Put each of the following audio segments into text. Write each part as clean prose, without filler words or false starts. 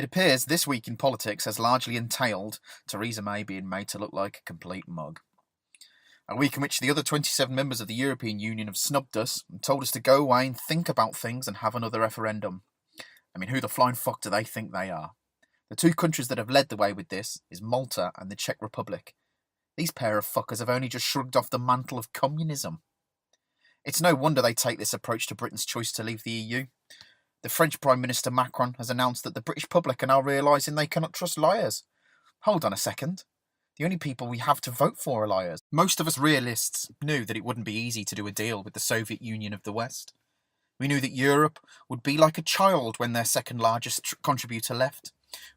It appears this week in politics has largely entailed Theresa May being made to look like a complete mug. A week in which the other 27 members of the European Union have snubbed us and told us to go away and think about things and have another referendum. I mean, who the flying fuck do they think they are? The two countries that have led the way with this is Malta and the Czech Republic. These pair of fuckers have only just shrugged off the mantle of communism. It's no wonder they take this approach to Britain's choice to leave the EU. The French Prime Minister Macron has announced that the British public are now realising they cannot trust liars. Hold on a second. The only people we have to vote for are liars. Most of us realists knew that it wouldn't be easy to do a deal with the Soviet Union of the West. We knew that Europe would be like a child when their second largest contributor left.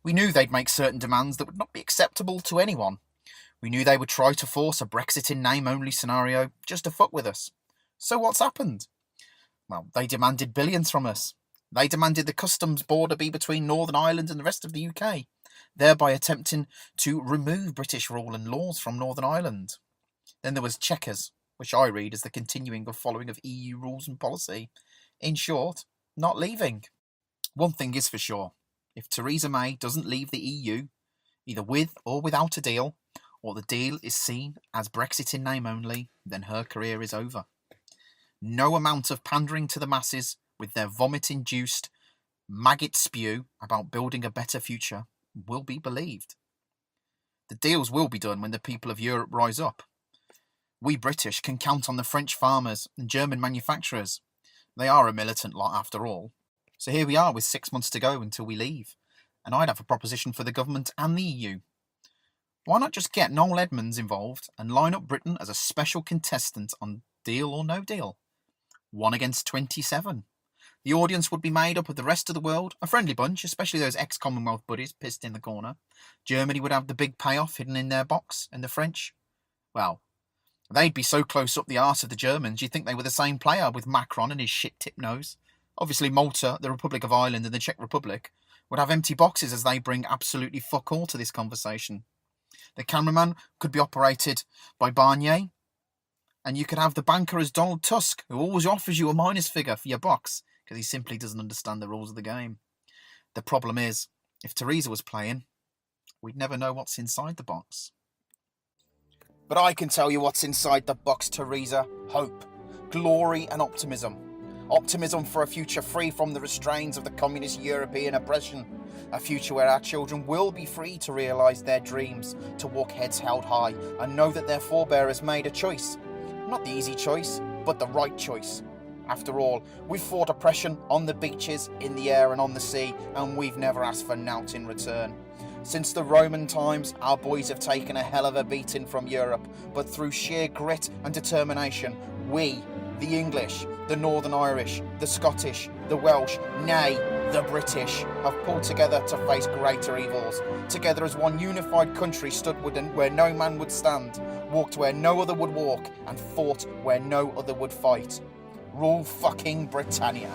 We knew they'd make certain demands that would not be acceptable to anyone. We knew they would try to force a Brexit in name-only scenario just to fuck with us. So what's happened? Well, they demanded billions from us. They demanded the customs border be between Northern Ireland and the rest of the UK, thereby attempting to remove British rule and laws from Northern Ireland. Then there was Chequers, which I read as the continuing of following of EU rules and policy. In short, not leaving. One thing is for sure, if Theresa May doesn't leave the EU, either with or without a deal, or the deal is seen as Brexit in name only, then her career is over. No amount of pandering to the masses with their vomit-induced maggot spew about building a better future will be believed. The deals will be done when the people of Europe rise up. We British can count on the French farmers and German manufacturers. They are a militant lot after all. So here we are with 6 months to go until we leave, and I'd have a proposition for the government and the EU. Why not just get Noel Edmonds involved and line up Britain as a special contestant on Deal or No Deal? 1 against 27. The audience would be made up of the rest of the world, a friendly bunch, especially those ex-Commonwealth buddies pissed in the corner. Germany would have the big payoff hidden in their box, and the French, well, they'd be so close up the arse of the Germans you'd think they were the same player with Macron and his shit-tip nose. Obviously Malta, the Republic of Ireland and the Czech Republic would have empty boxes as they bring absolutely fuck all to this conversation. The cameraman could be operated by Barnier, and you could have the banker as Donald Tusk, who always offers you a minus figure for your box, because he simply doesn't understand the rules of the game. The problem is, if Theresa was playing, we'd never know what's inside the box. But I can tell you what's inside the box, Theresa. Hope, glory and optimism. Optimism for a future free from the restraints of the communist European oppression. A future where our children will be free to realise their dreams, to walk heads held high and know that their forebears made a choice. Not the easy choice, but the right choice. After all, we've fought oppression on the beaches, in the air and on the sea, and we've never asked for nought in return. Since the Roman times, our boys have taken a hell of a beating from Europe, but through sheer grit and determination, we, the English, the Northern Irish, the Scottish, the Welsh, nay, the British, have pulled together to face greater evils. Together as one unified country stood where no man would stand, walked where no other would walk, and fought where no other would fight. Rule fucking Britannia.